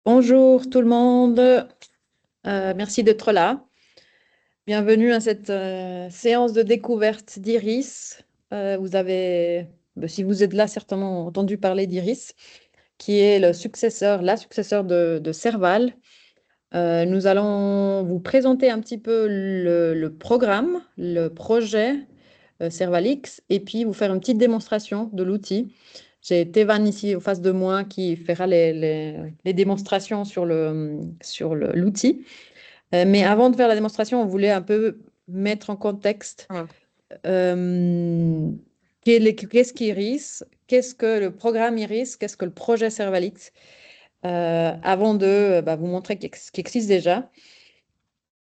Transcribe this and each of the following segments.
Bonjour tout le monde. Merci d'être là. Bienvenue à cette séance de découverte d'Iris. Vous avez, si vous êtes là, certainement entendu parler d'Iris, qui est la successeur de Serval. Nous allons vous présenter un petit peu le programme, le projet Servalix, et puis vous faire une petite démonstration de l'outil. J'ai Tevan ici en face de moi qui fera les démonstrations l'outil. Mais avant de faire la démonstration, on voulait un peu mettre en contexte euh, qu'est-ce qu'Iris, qu'est-ce que le programme Iris, qu'est-ce que le projet Servalix, avant de vous montrer ce qui existe déjà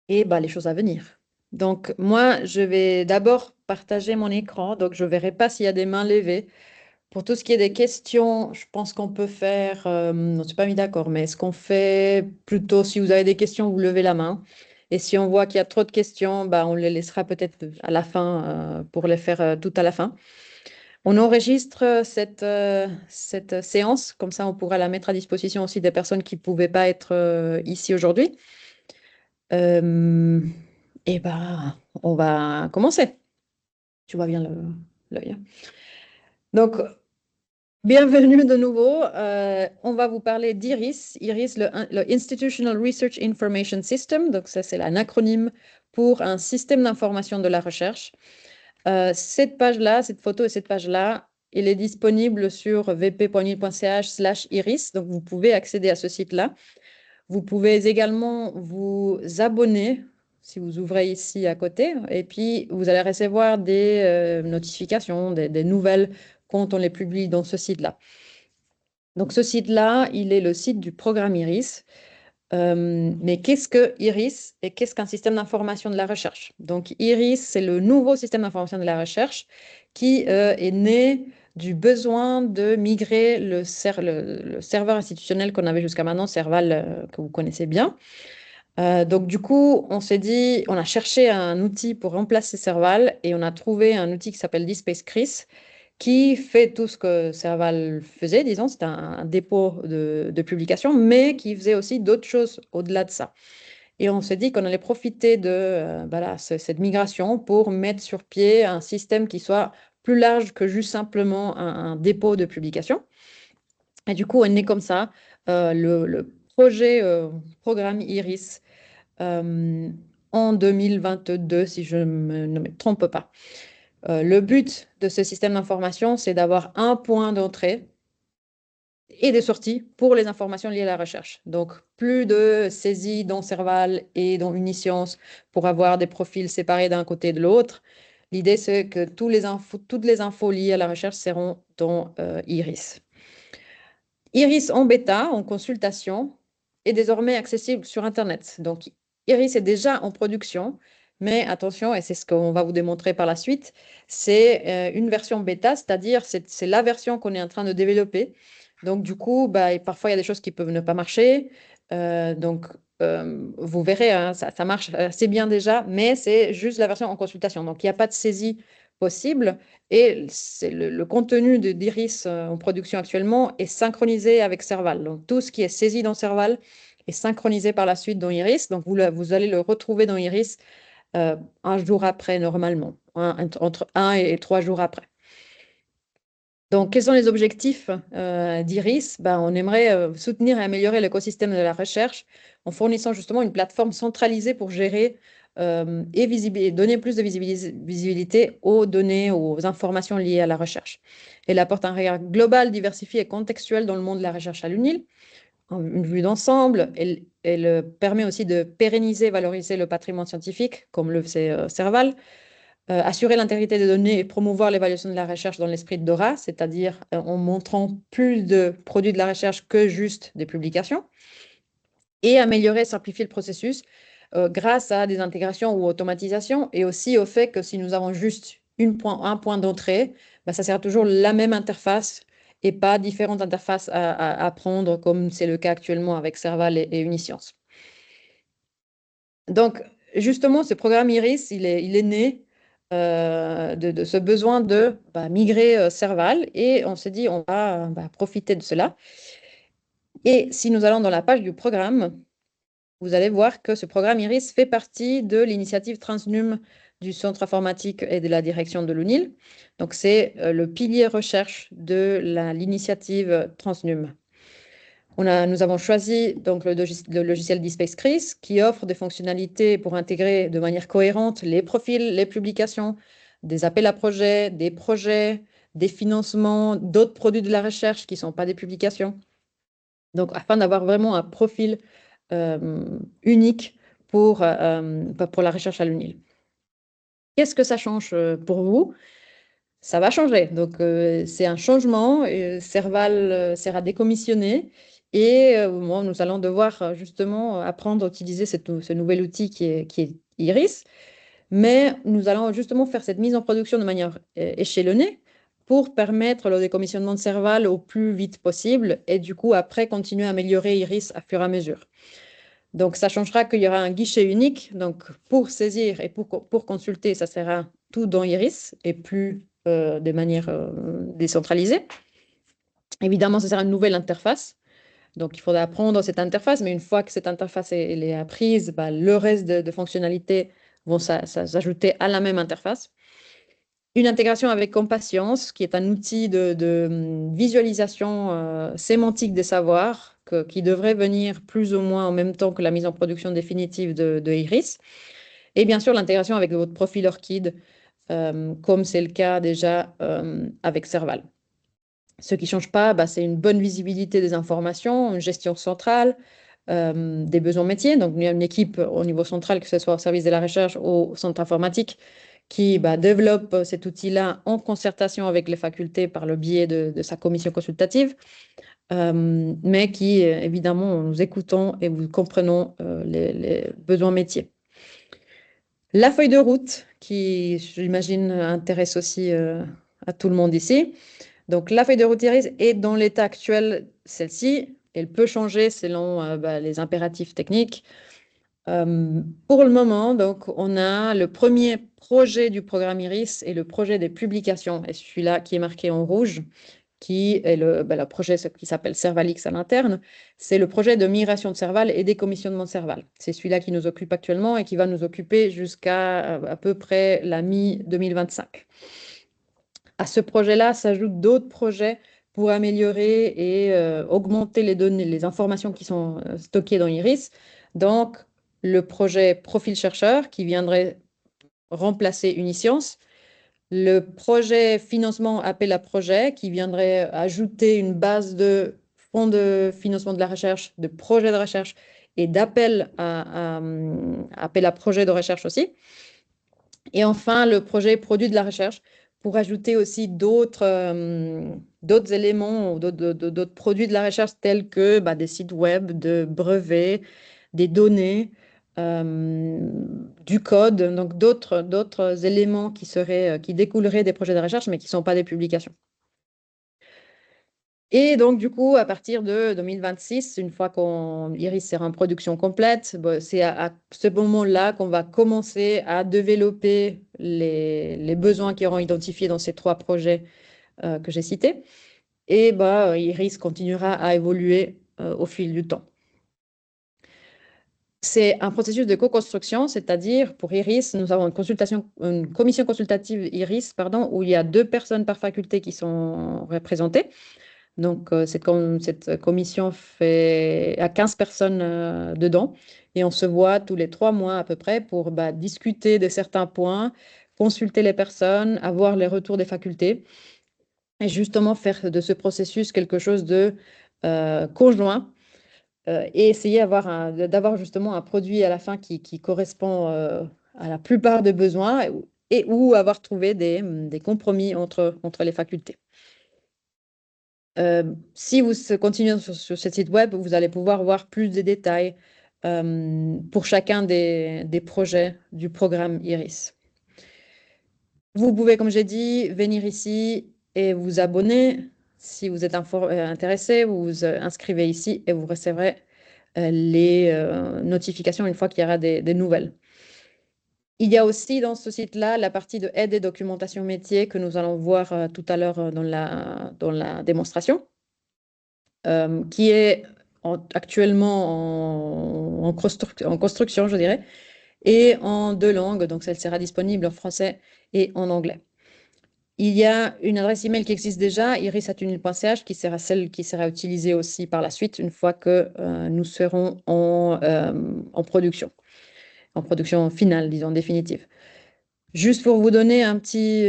et les choses à venir. Donc, moi, je vais d'abord partager mon écran, donc je ne verrai pas s'il y a des mains levées. Pour tout ce qui est des questions, je pense qu'on peut faire, on ne s'est pas mis d'accord, mais est-ce qu'on fait plutôt, si vous avez des questions, vous levez la main. Et si on voit qu'il y a trop de questions, on les laissera peut-être à la fin pour les faire tout à la fin. On enregistre cette séance, comme ça on pourra la mettre à disposition aussi des personnes qui ne pouvaient pas être ici aujourd'hui. Euh, et on va commencer. Tu vois bien l'œil, hein. Donc, bienvenue de nouveau. On va vous parler d'IRIS. IRIS, le Institutional Research Information System. Donc, ça, c'est un acronyme pour un système d'information de la recherche. Cette page-là, cette photo et cette page-là, elle est disponible sur vp.unil.ch/iris. Donc, vous pouvez accéder à ce site-là. Vous pouvez également vous abonner si vous ouvrez ici à côté. Et puis, vous allez recevoir des notifications, des nouvelles quand on les publie dans ce site-là. Donc, ce site-là, il est le site du programme IRIS. Mais qu'est-ce que IRIS et qu'est-ce qu'un système d'information de la recherche? Donc, IRIS, c'est le nouveau système d'information de la recherche qui est né du besoin de migrer le serveur institutionnel qu'on avait jusqu'à maintenant, Serval, que vous connaissez bien. Donc, du coup, on s'est dit, on a cherché un outil pour remplacer Serval et on a trouvé un outil qui s'appelle DSpace Chris qui fait tout ce que Serval faisait, disons, c'est un dépôt de publication, mais qui faisait aussi d'autres choses au-delà de ça. Et on s'est dit qu'on allait profiter de cette migration pour mettre sur pied un système qui soit plus large que juste simplement un dépôt de publication. Et du coup, on est comme ça le projet programme Iris euh, en 2022, si je ne me trompe pas. Le but de ce système d'information, c'est d'avoir un point d'entrée et de sortie pour les informations liées à la recherche. Donc, plus de saisie dans Serval et dans Uniscience pour avoir des profils séparés d'un côté et de l'autre. L'idée, c'est que toutes les infos liées à la recherche seront dans Iris. Iris en bêta, en consultation, est désormais accessible sur Internet. Donc, Iris est déjà en production, mais attention, et c'est ce qu'on va vous démontrer par la suite, c'est une version bêta, c'est-à-dire c'est la version qu'on est en train de développer. Donc, du coup, parfois, il y a des choses qui peuvent ne pas marcher. Donc, vous verrez, hein, ça marche assez bien déjà, mais c'est juste la version en consultation. Donc, il n'y a pas de saisie possible. Et c'est le contenu d'Iris en production actuellement est synchronisé avec Serval. Donc, tout ce qui est saisi dans Serval est synchronisé par la suite dans Iris. Donc, vous allez le retrouver dans Iris un jour après, normalement, entre 1 et 3 jours après. Donc, quels sont les objectifs d'Iris? On aimerait soutenir et améliorer l'écosystème de la recherche en fournissant justement une plateforme centralisée pour gérer et donner plus de visibilité aux données, aux informations liées à la recherche. Elle apporte un regard global, diversifié et contextuel dans le monde de la recherche à l'UNIL, une vue d'ensemble. Elle permet aussi de pérenniser et valoriser le patrimoine scientifique, comme le faisait Serval, assurer l'intégrité des données et promouvoir l'évaluation de la recherche dans l'esprit de Dora, c'est-à-dire en montrant plus de produits de la recherche que juste des publications, et améliorer et simplifier le processus grâce à des intégrations ou automatisations, et aussi au fait que si nous avons juste un point d'entrée, ça sera toujours la même interface et pas différentes interfaces à prendre, comme c'est le cas actuellement avec Serval et Uniscience. Donc, justement, ce programme Iris, il est né de ce besoin de migrer Serval et on s'est dit, on va profiter de cela. Et si nous allons dans la page du programme, vous allez voir que ce programme IRIS fait partie de l'initiative Transnum du Centre informatique et de la direction de l'UNIL. Donc, c'est le pilier recherche de l'initiative Transnum. Nous avons choisi donc le logiciel DSpace-CRIS qui offre des fonctionnalités pour intégrer de manière cohérente les profils, les publications, des appels à projets, des financements, d'autres produits de la recherche qui ne sont pas des publications. Donc, afin d'avoir vraiment un profil unique pour la recherche à l'UNIL. Qu'est-ce que ça change pour vous? Ça va changer. Donc, c'est un changement. Serval sera décommissionné et bon, nous allons devoir justement apprendre à utiliser ce nouvel outil qui est Iris. Mais nous allons justement faire cette mise en production de manière échelonnée pour permettre le décommissionnement de Serval au plus vite possible et du coup, après, continuer à améliorer Iris à fur et à mesure. Donc, ça changera qu'il y aura un guichet unique. Donc, pour saisir et pour consulter, ça sera tout dans Iris et plus de manière décentralisée. Évidemment, ce sera une nouvelle interface. Donc, il faudra apprendre cette interface, mais une fois que cette interface elle est apprise, bah, le reste de fonctionnalités vont s'ajouter à la même interface. Une intégration avec Compatience, qui est un outil de visualisation sémantique des savoirs, qui devrait venir plus ou moins en même temps que la mise en production définitive de Iris. Et bien sûr, l'intégration avec votre profil ORCID, comme c'est le cas déjà avec Serval. Ce qui ne change pas, bah, c'est une bonne visibilité des informations, une gestion centrale, des besoins métiers. Donc, il y a une équipe au niveau central, que ce soit au service de la recherche ou au centre informatique, qui développe cet outil-là en concertation avec les facultés par le biais de sa commission consultative, mais qui, évidemment, nous écoutons et nous comprenons les besoins métiers. La feuille de route, qui, j'imagine, intéresse aussi à tout le monde ici. Donc, la feuille de route Iris est dans l'état actuel, celle-ci. Elle peut changer selon les impératifs techniques. Pour le moment, donc, on a le premier projet du programme Iris et le projet des publications, et celui-là qui est marqué en rouge, qui est le projet qui s'appelle Servalix à l'interne. C'est le projet de migration de Serval et décommissionnement de Serval. C'est celui-là qui nous occupe actuellement et qui va nous occuper jusqu'à à peu près la mi-2025. À ce projet-là s'ajoutent d'autres projets pour améliorer et augmenter les données, les informations qui sont stockées dans Iris. Donc, le projet Profil chercheur qui viendrait remplacer Uniscience, le projet financement appel à projet qui viendrait ajouter une base de fonds de financement de la recherche, de projets de recherche et d'appel appel à projet de recherche aussi. Et enfin, le projet produit de la recherche pour ajouter aussi d'autres éléments ou d'autres produits de la recherche tels que des sites web, de brevets, des données, du code, donc d'autres éléments qui découleraient des projets de recherche mais qui ne sont pas des publications. Et donc, du coup, à partir de 2026, une fois qu'Iris sera en production complète, c'est à ce moment-là qu'on va commencer à développer les besoins qui seront identifiés dans ces 3 projets que j'ai cités. Et Iris continuera à évoluer au fil du temps. C'est un processus de co-construction, c'est-à-dire pour Iris, nous avons une commission consultative Iris, pardon, où il y a 2 personnes par faculté qui sont représentées. Donc, cette commission a 15 personnes dedans et on se voit tous les 3 mois à peu près pour discuter de certains points, consulter les personnes, avoir les retours des facultés et justement faire de ce processus quelque chose de conjoint et essayer d'avoir justement un produit à la fin qui correspond à la plupart des besoins et ou avoir trouvé des compromis entre les facultés. Si vous continuez sur ce site web, vous allez pouvoir voir plus de détails pour chacun des projets du programme Iris. Vous pouvez, comme j'ai dit, venir ici et vous abonner. Si vous êtes intéressé, vous vous inscrivez ici et vous recevrez les notifications une fois qu'il y aura des nouvelles. Il y a aussi dans ce site-là la partie de aide et documentation métier que nous allons voir tout à l'heure dans la démonstration. Qui est actuellement en construction, je dirais, et en 2 langues. Donc, elle sera disponible en français et en anglais. Il y a une adresse email qui existe déjà, iris@unil.ch, qui sera celle qui sera utilisée aussi par la suite, une fois que nous serons en production finale, disons définitive. Juste pour vous donner un petit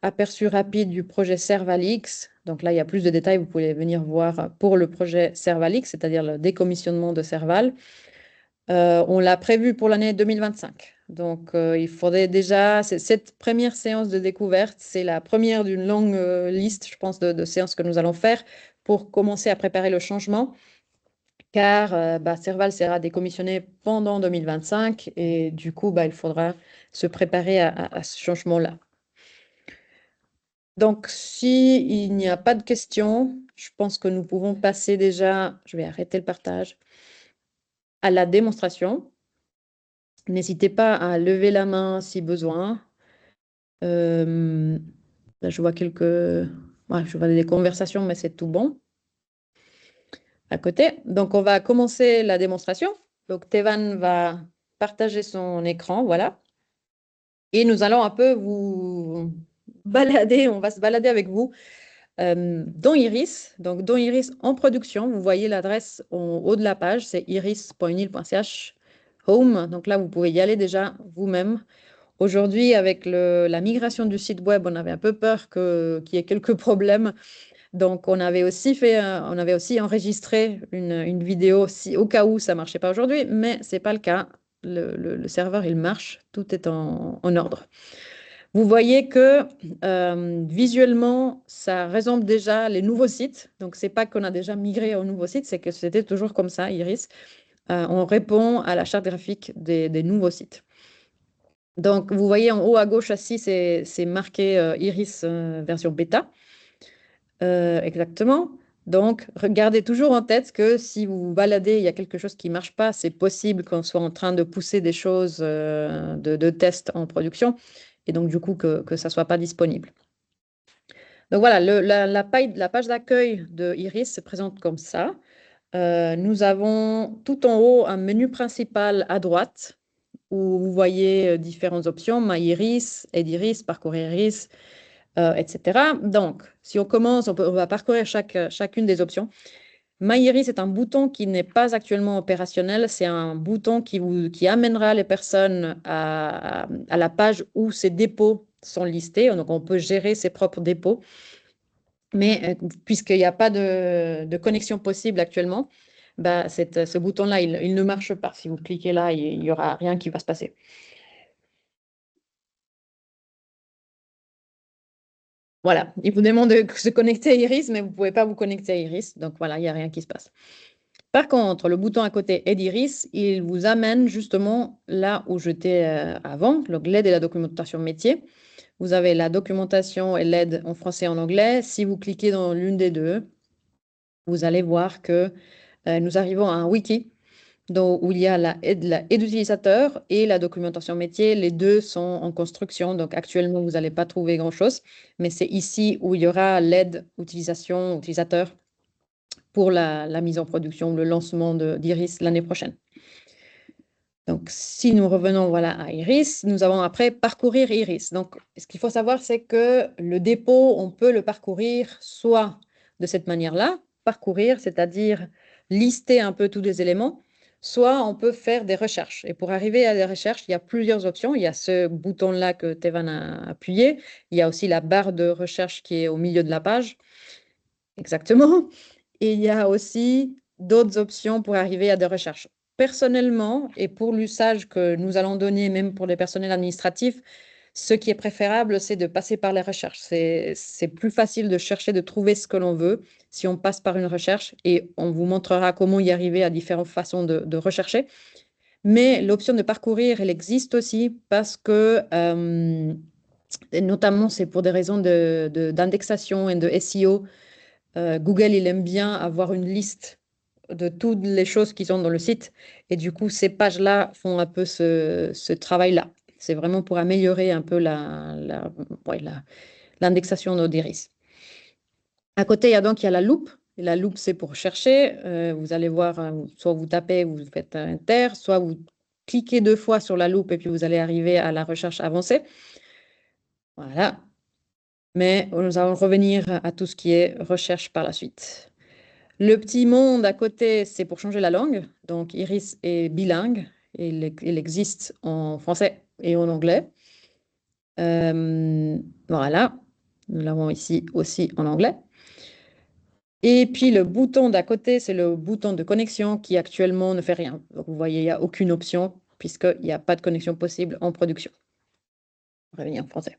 aperçu rapide du projet Servalix. Donc là, il y a plus de détails, vous pouvez venir voir pour le projet Servalix, c'est-à-dire le décommissionnement de Serval. On l'a prévu pour l'année 2025. Donc, il faudrait déjà, cette première séance de découverte, c'est la première d'une longue liste, je pense, de séances que nous allons faire pour commencer à préparer le changement, car Serval sera décommissionné pendant 2025 et du coup, il faudra se préparer à ce changement-là. Donc, s'il n'y a pas de questions, je pense que nous pouvons passer déjà, je vais arrêter le partage, à la démonstration. N'hésitez pas à lever la main si besoin. Là, je vois je vois des conversations, mais c'est tout bon à côté. Donc, on va commencer la démonstration. Donc, Tevan va partager son écran, voilà. Et nous allons un peu vous balader, on va se balader avec vous dans Iris. Donc, dans Iris en production, vous voyez l'adresse en haut de la page, c'est iris.unil.ch home. Donc là, vous pouvez y aller déjà vous-même. Aujourd'hui, avec la migration du site web, on avait un peu peur qu'il y ait quelques problèmes. Donc, on avait aussi enregistré une vidéo au cas où ça ne marchait pas aujourd'hui, mais ce n'est pas le cas. Le serveur, il marche, tout est en ordre. Vous voyez que visuellement, ça ressemble déjà les nouveaux sites. Donc, ce n'est pas qu'on a déjà migré au nouveau site, c'est que c'était toujours comme ça, Iris. On répond à la charte graphique des nouveaux sites. Donc, vous voyez en haut à gauche, ici, c'est marqué Iris version bêta. Exactement. Donc, regardez toujours en tête que si vous vous baladez, il y a quelque chose qui ne marche pas, c'est possible qu'on soit en train de pousser des choses de test en production et donc du coup que ça ne soit pas disponible. Donc voilà, la page d'accueil de Iris se présente comme ça. Nous avons tout en haut un menu principal à droite où vous voyez différentes options, My Iris, Aide Iris, Parcours Iris, etc. Donc, si on commence, on va parcourir chacune des options. My Iris est un bouton qui n'est pas actuellement opérationnel. C'est un bouton qui amènera les personnes à la page où ces dépôts sont listés. Donc, on peut gérer ses propres dépôts. Mais puisqu'il n'y a pas de connexion possible actuellement, ce bouton-là, il ne marche pas. Si vous cliquez là, il n'y aura rien qui va se passer. Voilà, il vous demande de se connecter à Iris, mais vous ne pouvez pas vous connecter à Iris. Donc voilà, il n'y a rien qui se passe. Par contre, le bouton à côté Aide Iris, il vous amène justement là où j'étais avant, l'aide et la documentation métier. Vous avez la documentation et l'aide en français et en anglais. Si vous cliquez dans l'une des deux, vous allez voir que nous arrivons à un wiki où il y a la aide utilisateur et la documentation métier. Les deux sont en construction, donc actuellement, vous n'allez pas trouver grand-chose, mais c'est ici où il y aura l'aide utilisateur pour la mise en production, le lancement d'Iris l'année prochaine. Donc, si nous revenons voilà, à Iris, nous avons après parcourir Iris. Donc, ce qu'il faut savoir, c'est que le dépôt, on peut le parcourir soit de cette manière-là, parcourir, c'est-à-dire lister un peu tous les éléments, soit on peut faire des recherches. Et pour arriver à des recherches, il y a plusieurs options. Il y a ce bouton-là que Tevan a appuyé. Il y a aussi la barre de recherche qui est au milieu de la page. Exactement. Et il y a aussi d'autres options pour arriver à des recherches. Personnellement, et pour l'usage que nous allons donner, même pour les personnels administratifs, ce qui est préférable, c'est de passer par les recherches. C'est plus facile de chercher, de trouver ce que l'on veut si on passe par une recherche et on vous montrera comment y arriver à différentes façons de rechercher. Mais l'option de parcourir, elle existe aussi parce que, notamment, c'est pour des raisons d'indexation et de SEO. Google, il aime bien avoir une liste de toutes les choses qui sont dans le site. Et du coup, ces pages-là font un peu ce travail-là. C'est vraiment pour améliorer un peu l'indexation d'Odiris. À côté, il y a la loupe. Et la loupe, c'est pour chercher. Vous allez voir, soit vous tapez, vous faites Enter, soit vous cliquez 2 fois sur la loupe et puis vous allez arriver à la recherche avancée. Voilà. Mais nous allons revenir à tout ce qui est recherche par la suite. Le petit monde à côté, c'est pour changer la langue. Donc, Iris est bilingue. Il existe en français et en anglais. Voilà. Nous l'avons ici aussi en anglais. Et puis, le bouton d'à côté, c'est le bouton de connexion qui actuellement ne fait rien. Donc, vous voyez, il n'y a aucune option puisqu'il n'y a pas de connexion possible en production. On va revenir en français.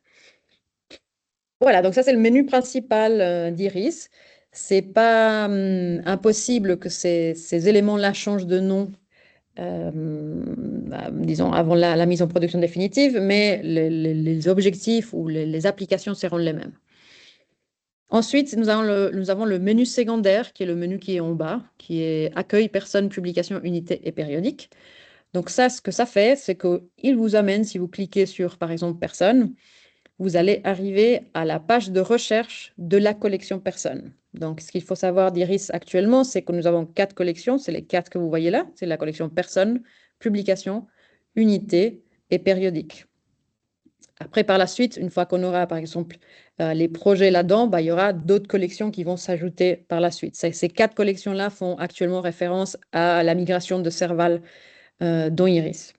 Voilà, donc ça, c'est le menu principal d'Iris. C'est pas impossible que ces éléments-là changent de nom, disons, avant la mise en production définitive, mais les objectifs ou les applications seront les mêmes. Ensuite, nous avons le menu secondaire, qui est le menu qui est en bas, qui est accueil, personne, publication, unité et périodique. Donc ça, ce que ça fait, c'est qu'il vous amène, si vous cliquez sur, par exemple, personne, vous allez arriver à la page de recherche de la collection personne. Donc, ce qu'il faut savoir d'Iris actuellement, c'est que nous avons 4 collections. C'est les 4 que vous voyez là. C'est la collection personne, publication, unité et périodique. Après, par la suite, une fois qu'on aura, par exemple, les projets là-dedans, il y aura d'autres collections qui vont s'ajouter par la suite. Ces 4 collections-là font actuellement référence à la migration de Serval dans Iris.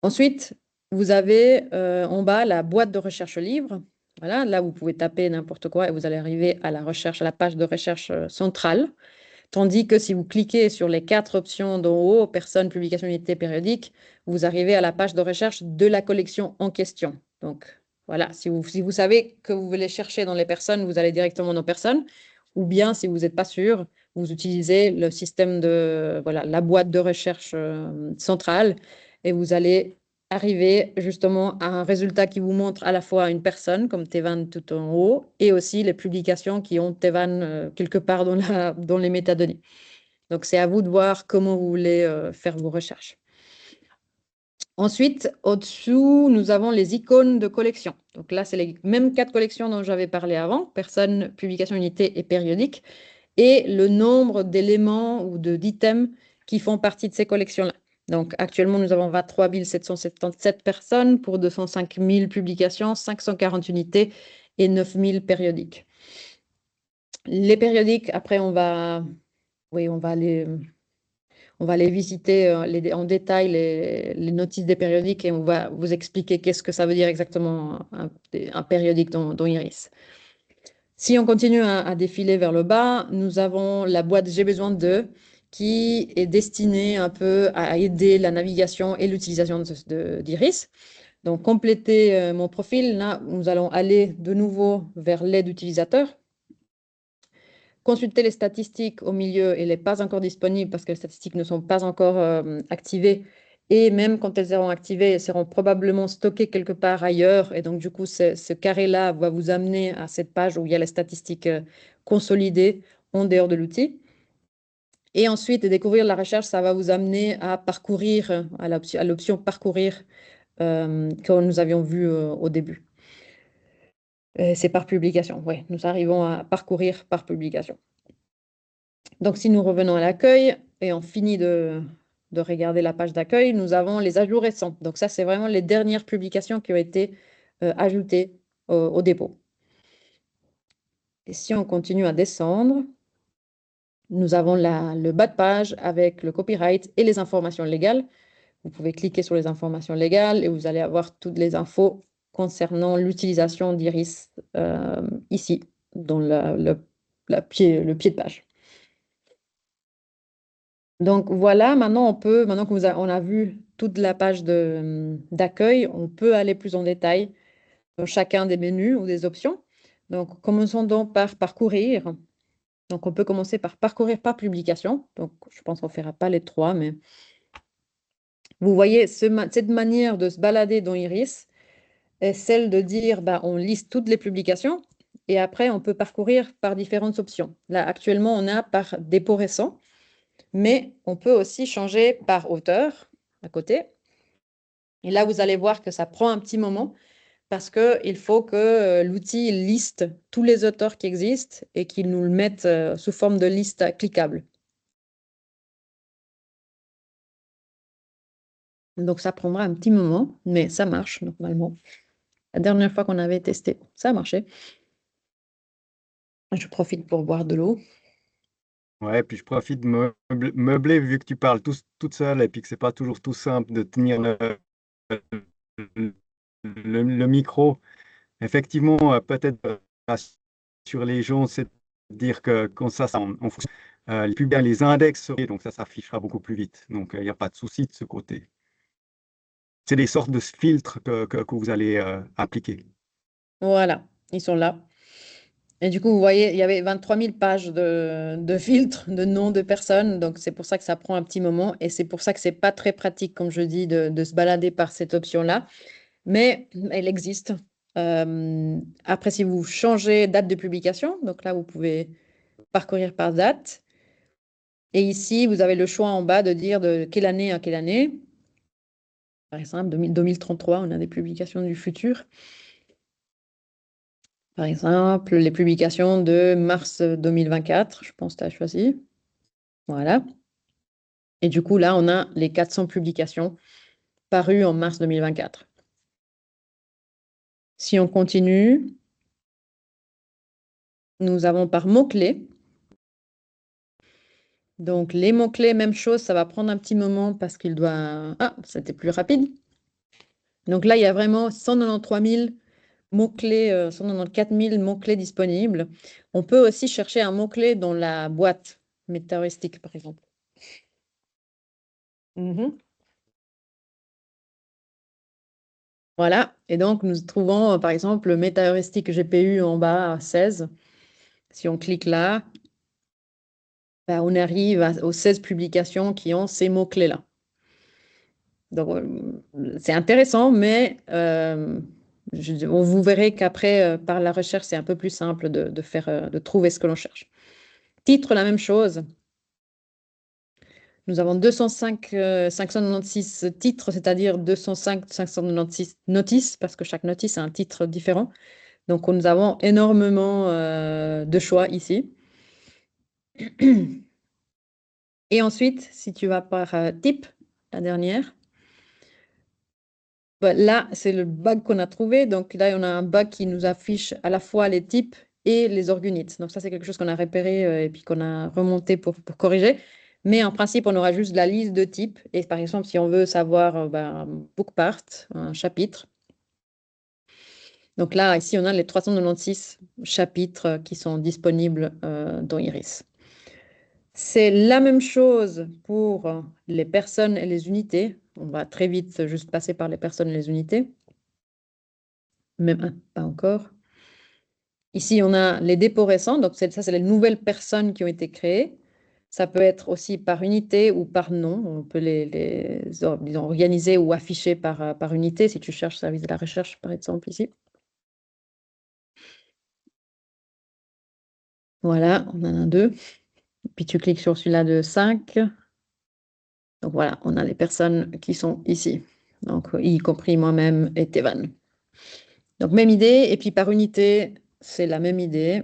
Ensuite, vous avez en bas la boîte de recherche livre. Voilà, là, vous pouvez taper n'importe quoi et vous allez arriver à la recherche, à la page de recherche centrale. Tandis que si vous cliquez sur les 4 options d'en haut, personne, publication, unité, périodique, vous arrivez à la page de recherche de la collection en question. Donc, voilà, si vous savez que vous voulez chercher dans les personnes, vous allez directement dans personnes. Ou bien, si vous n'êtes pas sûr, vous utilisez le système de, voilà, la boîte de recherche centrale et vous allez arriver justement à un résultat qui vous montre à la fois une personne comme Tevan tout en haut et aussi les publications qui ont Tevan quelque part dans les métadonnées. Donc, c'est à vous de voir comment vous voulez faire vos recherches. Ensuite, au-dessous, nous avons les icônes de collection. Donc là, c'est les mêmes 4 collections dont j'avais parlé avant, personne, publication, unité et périodique, et le nombre d'éléments ou d'items qui font partie de ces collections-là. Donc actuellement, nous avons 23 777 personnes pour 205 000 publications, 540 unités et 9 000 périodiques. Les périodiques, après, on va aller visiter en détail les notices des périodiques et on va vous expliquer qu'est-ce que ça veut dire exactement un périodique dans Iris. Si on continue à défiler vers le bas, nous avons la boîte J'ai besoin de qui est destinée un peu à aider la navigation et l'utilisation d'Iris. Donc, compléter mon profil, là, nous allons aller de nouveau vers l'aide utilisateur. Consulter les statistiques au milieu, elle n'est pas encore disponible parce que les statistiques ne sont pas encore activées. Et même quand elles seront activées, elles seront probablement stockées quelque part ailleurs. Et donc, du coup, ce carré-là va vous amener à cette page où il y a les statistiques consolidées en dehors de l'outil. Et ensuite, découvrir la recherche, ça va vous amener à parcourir, à l'option parcourir que nous avions vu au début. C'est par publication, oui. Nous arrivons à parcourir par publication. Donc, si nous revenons à l'accueil et on finit de regarder la page d'accueil, nous avons les ajouts récents. Donc, ça, c'est vraiment les dernières publications qui ont été ajoutées au dépôt. Et si on continue à descendre, nous avons le bas de page avec le copyright et les informations légales. Vous pouvez cliquer sur les informations légales et vous allez avoir toutes les infos concernant l'utilisation d'Iris ici, dans le pied de page. Donc voilà, maintenant on a vu toute la page d'accueil, on peut aller plus en détail dans chacun des menus ou des options. Donc commençons donc par parcourir. Donc on peut commencer par parcourir par publication. Donc je pense qu'on ne fera pas les 3, mais vous voyez cette manière de se balader dans Iris est celle de dire on liste toutes les publications et après on peut parcourir par différentes options. Là actuellement on a par dépôt récent. Mais on peut aussi changer par auteur à côté. Et là, vous allez voir que ça prend un petit moment parce qu'il faut que l'outil liste tous les auteurs qui existent et qu'il nous le mette sous forme de liste cliquable. Donc, ça prendra un petit moment, mais ça marche normalement. La dernière fois qu'on avait testé, ça a marché. Je profite pour boire de l'eau. Ouais, puis je profite de meubler vu que tu parles toute seule et puis que c'est pas toujours tout simple de tenir le micro. Effectivement, peut-être sur les gens, c'est de dire que quand ça, on fonctionne, les plus bien les index, donc ça s'affichera beaucoup plus vite. Donc, il n'y a pas de souci de ce côté. C'est des sortes de filtres que vous allez appliquer. Voilà, ils sont là. Et du coup, vous voyez, il y avait 23 000 pages de filtres, de noms de personnes. Donc, c'est pour ça que ça prend un petit moment. Et c'est pour ça que c'est pas très pratique, comme je dis, de se balader par cette option-là. Mais elle existe. Après, si vous changez date de publication, donc là, vous pouvez parcourir par date. Et ici, vous avez le choix en bas de dire de quelle année à quelle année. Par exemple, 2033, on a des publications du futur. Par exemple, les publications de mars 2024, je pense que tu as choisi. Voilà. Et du coup, là, on a les 400 publications parues en mars 2024. Si on continue, nous avons par mots-clés. Donc, les mots-clés, même chose, ça va prendre un petit moment parce qu'il doit... Ah, c'était plus rapide. Donc là, il y a vraiment 193 000 mots-clés, 194 000 mots-clés disponibles. On peut aussi chercher un mot-clé dans la boîte météoristique, par exemple. Mhm. Voilà. Et donc, nous trouvons, par exemple, le météoristique GPU en bas à 16. Si on clique là, ben, on arrive aux 16 publications qui ont ces mots-clés-là. Donc, c'est intéressant, mais vous verrez qu'après, par la recherche, c'est un peu plus simple de faire, de trouver ce que l'on cherche. Titre, la même chose. Nous avons 205, 596 titres, c'est-à-dire 205, 596 notices, parce que chaque notice a un titre différent. Donc, nous avons énormément de choix ici. Et ensuite, si tu vas par type, la dernière, bah, là, c'est le bug qu'on a trouvé. Donc là, on a un bug qui nous affiche à la fois les types et les orgunites. Donc ça, c'est quelque chose qu'on a repéré et puis qu'on a remonté pour corriger. Mais en principe, on aura juste la liste de types. Et par exemple, si on veut savoir book part, un chapitre. Donc là, ici, on a les 396 chapitres qui sont disponibles dans Iris. C'est la même chose pour les personnes et les unités. On va très vite juste passer par les personnes et les unités. Même pas encore. Ici, on a les dépôts récents. Donc, ça, c'est les nouvelles personnes qui ont été créées. Ça peut être aussi par unité ou par nom. On peut disons, organiser ou afficher par unité si tu cherches service de la recherche, par exemple, ici. Voilà, on en a deux. Puis tu cliques sur celui-là de 5. Donc voilà, on a les personnes qui sont ici. Donc, y compris moi-même et Tevan. Donc, même idée. Et puis par unité, c'est la même idée.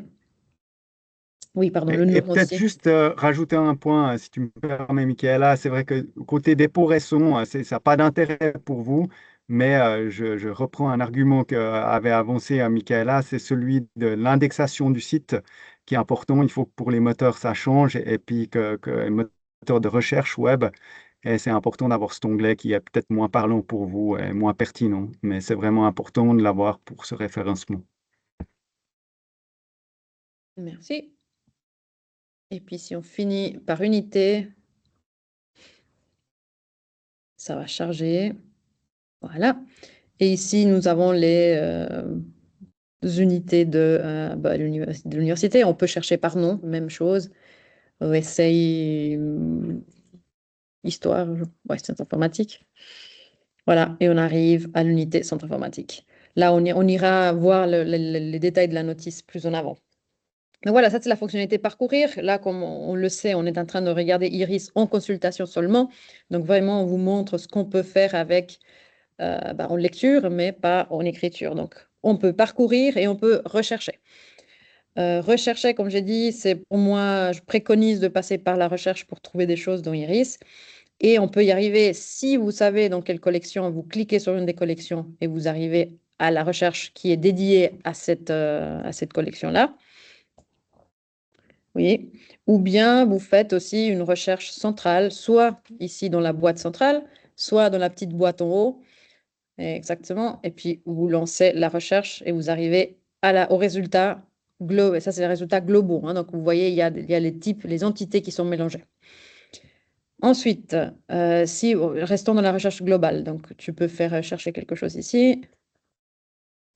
Oui, pardon, le Et nom peut-être aussi. juste rajouter un point, si tu me permets, Michaela, c'est vrai que côté dépôt récent, ça n'a pas d'intérêt pour vous, mais je reprends un argument qu'avait avancé Michaela, c'est celui de l'indexation du site qui est important. Il faut que pour les moteurs, ça change, et puis que les moteurs de recherche web, et c'est important d'avoir cet onglet qui est peut-être moins parlant pour vous et moins pertinent, mais c'est vraiment important de l'avoir pour ce référencement. Merci. Et puis, si on finit par unité, ça va charger. Voilà. Et ici, nous avons les unités de l'université. On peut chercher par nom, même chose. Essai, histoire, ouais, sciences informatiques. Voilà. Et on arrive à l'unité centre informatique. Là, on ira voir les détails de la notice plus en avant. Donc voilà, ça c'est la fonctionnalité parcourir. Là, comme on le sait, on est en train de regarder Iris en consultation seulement. Donc vraiment, on vous montre ce qu'on peut faire avec en lecture, mais pas en écriture. Donc, on peut parcourir et on peut rechercher. Rechercher, comme j'ai dit, c'est pour moi, je préconise de passer par la recherche pour trouver des choses dans Iris. Et on peut y arriver si vous savez dans quelle collection, vous cliquez sur une des collections et vous arrivez à la recherche qui est dédiée à cette collection-là. Oui. Ou bien vous faites aussi une recherche centrale, soit ici dans la boîte centrale, soit dans la petite boîte en haut. Exactement. Et puis vous lancez la recherche et vous arrivez au résultat global. Ça, c'est les résultats globaux, hein. Donc vous voyez, il y a les types, les entités qui sont mélangées. Ensuite, restons dans la recherche globale. Donc, tu peux faire chercher quelque chose ici.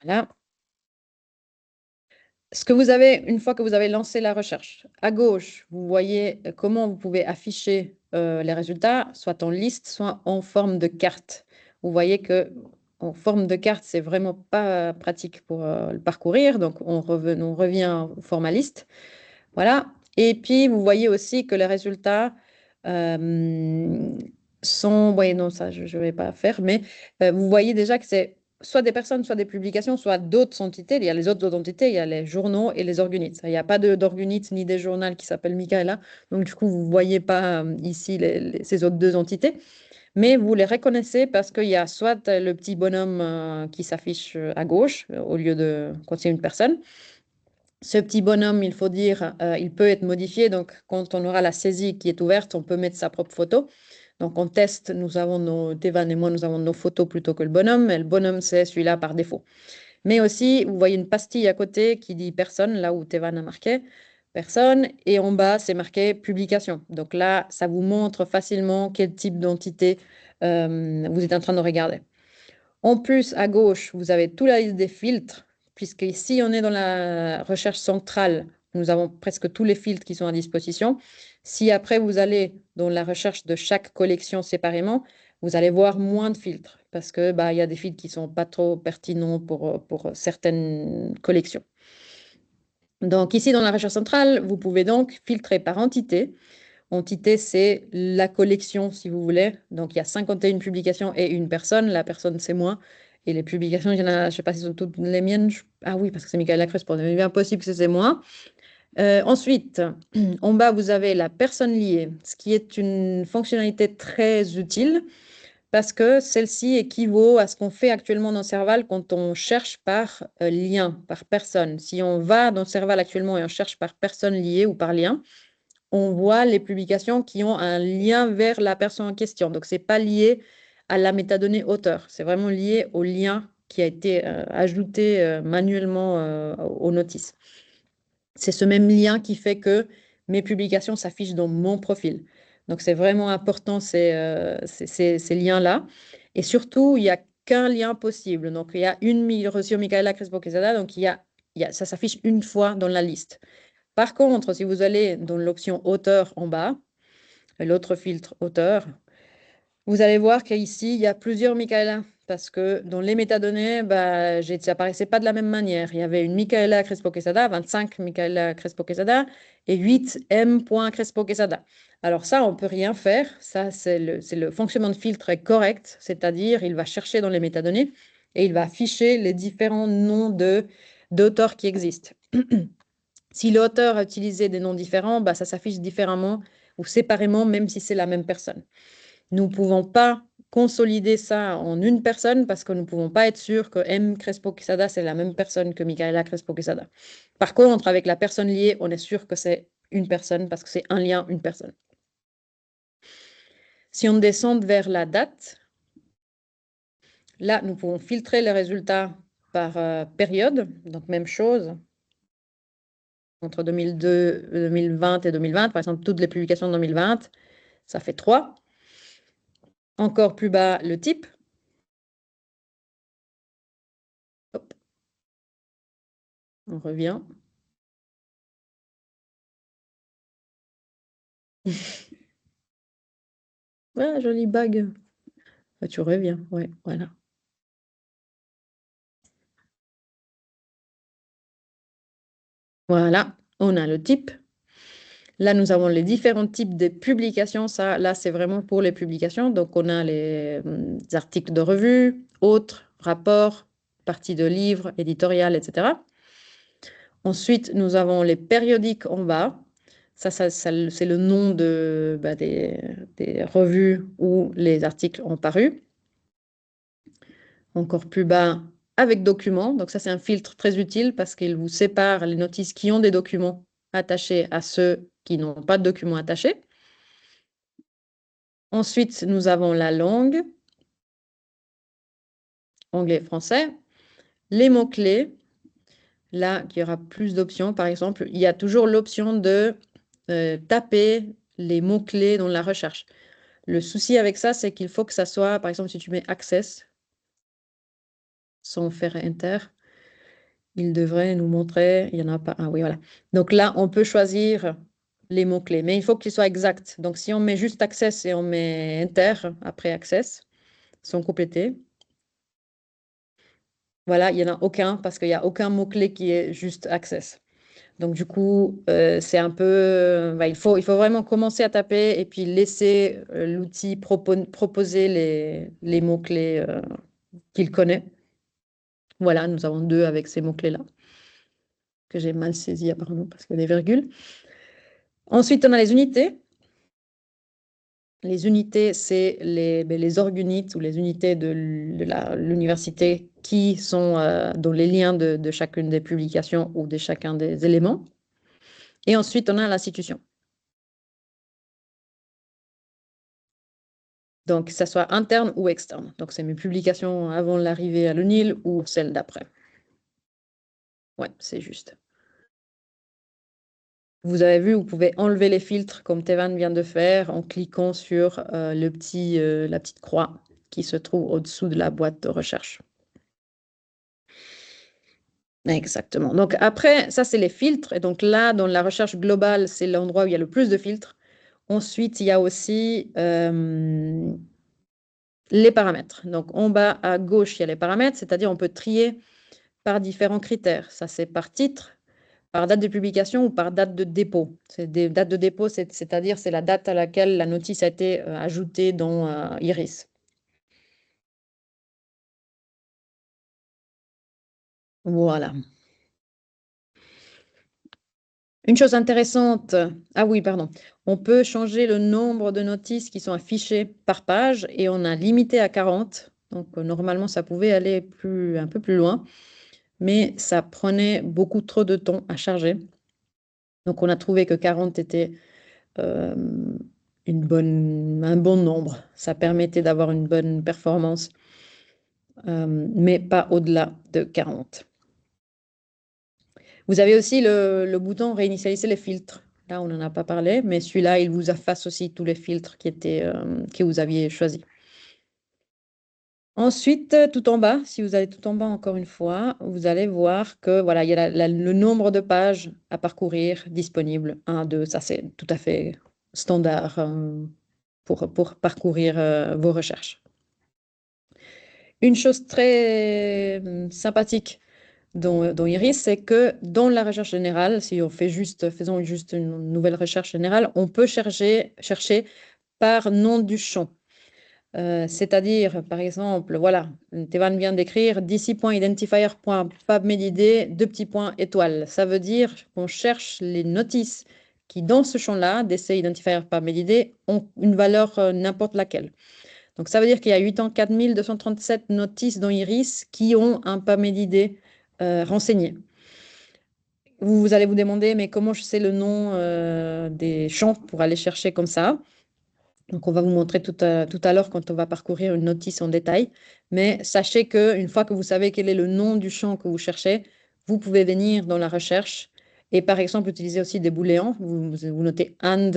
Voilà. Ce que vous avez, une fois que vous avez lancé la recherche, à gauche, vous voyez comment vous pouvez afficher les résultats, soit en liste, soit en forme de carte. Vous voyez que en forme de carte, c'est vraiment pas pratique pour le parcourir. Donc, on revient au format liste. Voilà. Et puis, vous voyez aussi que les résultats sont... Oui, non, ça, je ne vais pas faire, mais vous voyez déjà que c'est soit des personnes, soit des publications, soit d'autres entités. Il y a les autres entités, il y a les journaux et les organites. Il n'y a pas d'organites ni des journaux qui s'appellent Michaela. Donc, du coup, vous ne voyez pas ici ces autres deux entités. Mais vous les reconnaissez parce qu'il y a soit le petit bonhomme qui s'affiche à gauche au lieu de quand c'est une personne. Ce petit bonhomme, il faut dire, il peut être modifié. Donc, quand on aura la saisie qui est ouverte, on peut mettre sa propre photo. Donc, on teste, Tevan et moi, nous avons nos photos plutôt que le bonhomme. Et le bonhomme, c'est celui-là par défaut. Mais aussi, vous voyez une pastille à côté qui dit personne, là où Tevan a marqué personne. Et en bas, c'est marqué publication. Donc là, ça vous montre facilement quel type d'entité vous êtes en train de regarder. En plus, à gauche, vous avez toute la liste des filtres, puisque ici, on est dans la recherche centrale. Nous avons presque tous les filtres qui sont à disposition. Si après, vous allez dans la recherche de chaque collection séparément, vous allez voir moins de filtres, parce que il y a des filtres qui ne sont pas trop pertinents pour certaines collections. Donc ici, dans la recherche centrale, vous pouvez donc filtrer par entité. Entité, c'est la collection, si vous voulez. Donc, il y a 51 publications et une personne. La personne, c'est moi. Et les publications, il y en a, je ne sais pas si ce sont toutes les miennes. Ah oui, parce que c'est Michaela Crespo. C'est bien possible que c'est moi. Ensuite, en bas, vous avez la personne liée, ce qui est une fonctionnalité très utile parce que celle-ci équivaut à ce qu'on fait actuellement dans Serval quand on cherche par lien, par personne. Si on va dans Serval actuellement et on cherche par personne liée ou par lien, on voit les publications qui ont un lien vers la personne en question. Donc, ce n'est pas lié à la métadonnée auteur. C'est vraiment lié au lien qui a été ajouté manuellement aux notices. C'est ce même lien qui fait que mes publications s'affichent dans mon profil. Donc, c'est vraiment important ces liens-là. Et surtout, il n'y a qu'un lien possible. Donc, il y a une reçue Michaela Crespo-Quesada. Donc, ça s'affiche une fois dans la liste. Par contre, si vous allez dans l'option auteur en bas, l'autre filtre auteur, vous allez voir qu'ici, il y a plusieurs Michaela. Parce que dans les métadonnées, ça apparaissait pas de la même manière. Il y avait une Michaela Crespo-Quesada, 25 Michaela Crespo-Quesada et 8 M. Crespo-Quesada. Alors ça, on peut rien faire. Ça, c'est le fonctionnement de filtre est correct. C'est-à-dire, il va chercher dans les métadonnées et il va afficher les différents noms d'auteurs qui existent. Si l'auteur a utilisé des noms différents, ça s'affiche différemment ou séparément, même si c'est la même personne. Nous ne pouvons pas consolider ça en une personne parce que nous ne pouvons pas être sûrs que M. Crespo-Quesada, c'est la même personne que Michaela Crespo-Quesada. Par contre, avec la personne liée, on est sûr que c'est une personne parce que c'est un lien, une personne. Si on descend vers la date, là, nous pouvons filtrer les résultats par période. Donc, même chose. Entre 2020 et 2020, par exemple, toutes les publications de 2020, ça fait 3. Encore plus bas, le type. Hop. On revient. Ah, joli bug. Tu reviens, ouais, voilà. Voilà, on a le type. Là, nous avons les différents types de publications. Ça, là, c'est vraiment pour les publications. Donc, on a les articles de revue, autres, rapports, parties de livres, éditoriales, etc. Ensuite, nous avons les périodiques en bas. Ça, c'est le nom des revues où les articles ont paru. Encore plus bas, avec documents. Donc ça, c'est un filtre très utile parce qu'il vous sépare les notices qui ont des documents attachés à ceux qui n'ont pas de documents attachés. Ensuite, nous avons la langue, anglais et français. Les mots-clés, là, il y aura plus d'options. Par exemple, il y a toujours l'option de taper les mots-clés dans la recherche. Le souci avec ça, c'est qu'il faut que ça soit, par exemple, si tu mets Access sans faire Enter, il devrait nous montrer, il n'y en a pas. Ah oui, voilà. Donc là, on peut choisir les mots-clés, mais il faut qu'ils soient exacts. Donc si on met juste Access et on met Enter après Access, sans compléter, voilà, il n'y en a aucun parce qu'il n'y a aucun mot-clé qui est juste Access. Donc du coup, c'est un peu, il faut vraiment commencer à taper et puis laisser l'outil proposer les mots-clés qu'il connaît. Voilà, nous avons 2 avec ces mots-clés-là, que j'ai mal saisis apparemment parce qu'il y a des virgules. Ensuite, on a les unités. Les unités, c'est les org-unités ou les unités de l'université qui sont dans les liens de chacune des publications ou de chacun des éléments. Et ensuite, on a l'institution. Donc, que ça soit interne ou externe. Donc, c'est mes publications avant l'arrivée à l'UNIL ou celles d'après. Ouais, c'est juste. Vous avez vu, vous pouvez enlever les filtres comme Tevan vient de faire en cliquant sur la petite croix qui se trouve au-dessous de la boîte de recherche. Exactement. Donc après, ça, c'est les filtres. Et donc là, dans la recherche globale, c'est l'endroit où il y a le plus de filtres. Ensuite, il y a aussi les paramètres. Donc en bas à gauche, il y a les paramètres, c'est-à-dire on peut trier par différents critères. Ça, c'est par titre, par date de publication ou par date de dépôt. Des dates de dépôt, c'est-à-dire c'est la date à laquelle la notice a été ajoutée dans Iris. Voilà. Une chose intéressante, ah oui, pardon, on peut changer le nombre de notices qui sont affichées par page et on a limité à 40. Donc normalement, ça pouvait aller un peu plus loin, mais ça prenait beaucoup trop de temps à charger. Donc on a trouvé que 40 était un bon nombre. Ça permettait d'avoir une bonne performance, mais pas au-delà de 40. Vous avez aussi le bouton réinitialiser les filtres. Là, on n'en a pas parlé, mais celui-là, il vous efface aussi tous les filtres que vous aviez choisis. Ensuite, tout en bas, si vous allez tout en bas encore une fois, vous allez voir que voilà, il y a le nombre de pages à parcourir disponible. 1, 2, ça c'est tout à fait standard pour parcourir vos recherches. Une chose très sympathique dans Iris, c'est que dans la recherche générale, si on faisons juste une nouvelle recherche générale, on peut chercher par nom du champ. C'est-à-dire, par exemple, voilà, Tevan vient d'écrire d'ici.identifier.pubmedid, 2 petits points étoiles. Ça veut dire qu'on cherche les notices qui, dans ce champ-là, DC identifier PubMedID, ont une valeur n'importe laquelle. Donc, ça veut dire qu'il y a 84 237 notices dans Iris qui ont un PubMedID renseigné. Vous allez vous demander, mais comment je sais le nom des champs pour aller chercher comme ça? Donc, on va vous montrer tout à l'heure quand on va parcourir une notice en détail. Mais sachez qu'une fois que vous savez quel est le nom du champ que vous cherchez, vous pouvez venir dans la recherche et, par exemple, utiliser aussi des booléans. Vous notez and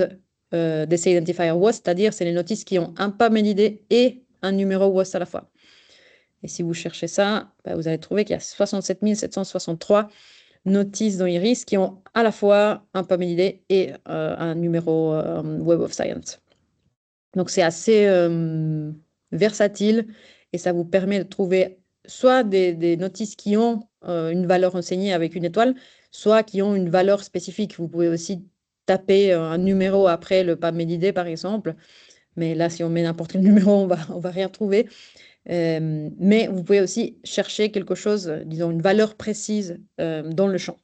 DC identifier was, c'est-à-dire c'est les notices qui ont un PubMedID et un numéro was à la fois. Et si vous cherchez ça, vous allez trouver qu'il y a 67 763 notices dans Iris qui ont à la fois un PubMedID et un numéro Web of Science. Donc, c'est assez versatile et ça vous permet de trouver soit des notices qui ont une valeur enseignée avec une étoile, soit qui ont une valeur spécifique. Vous pouvez aussi taper un numéro après le PubMedID, par exemple. Mais là, si on met n'importe quel numéro, on va rien trouver. Mais vous pouvez aussi chercher quelque chose, disons une valeur précise dans le champ.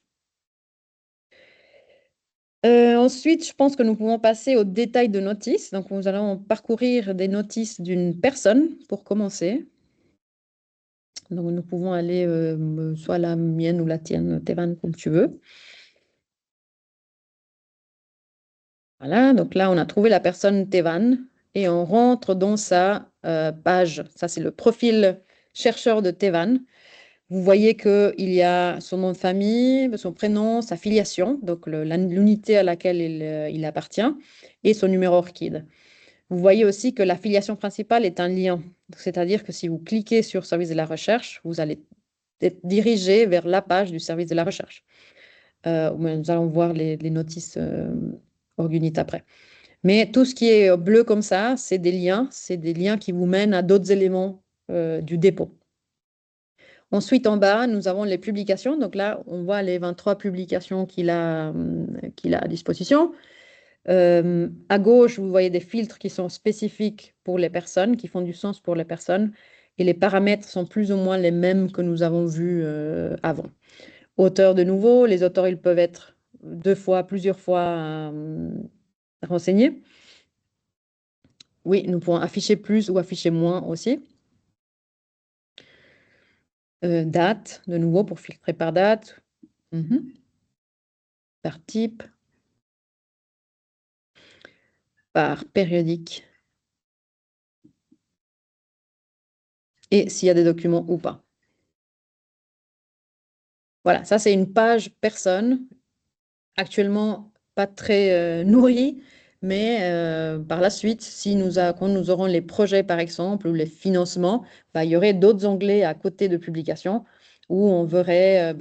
Ensuite, je pense que nous pouvons passer au détail de notices. Donc, nous allons parcourir des notices d'une personne pour commencer. Donc, nous pouvons aller soit la mienne ou la tienne, Thévan, comme tu veux. Voilà, donc là, on a trouvé la personne Thévan et on rentre dans sa page. Ça, c'est le profil chercheur de Thévan. Vous voyez qu'il y a son nom de famille, son prénom, sa filiation, donc l'unité à laquelle il appartient, et son numéro ORCID. Vous voyez aussi que la filiation principale est un lien. C'est-à-dire que si vous cliquez sur service de la recherche, vous allez être dirigé vers la page du service de la recherche. Nous allons voir les notices Orgunit après. Mais tout ce qui est bleu comme ça, c'est des liens qui vous mènent à d'autres éléments du dépôt. Ensuite, en bas, nous avons les publications. Donc là, on voit les 23 publications qu'il a à disposition. À gauche, vous voyez des filtres qui sont spécifiques pour les personnes, qui font du sens pour les personnes. Et les paramètres sont plus ou moins les mêmes que nous avons vus avant. Auteurs de nouveau, les auteurs, ils peuvent être deux fois, plusieurs fois renseignés. Oui, nous pouvons afficher plus ou afficher moins aussi. Date, de nouveau, pour filtrer par date. Par type. Par périodique. Et s'il y a des documents ou pas. Voilà, ça c'est une page personne, actuellement pas très nourrie, mais par la suite, quand nous aurons les projets par exemple ou les financements, bah, il y aurait d'autres onglets à côté de publication où on verrait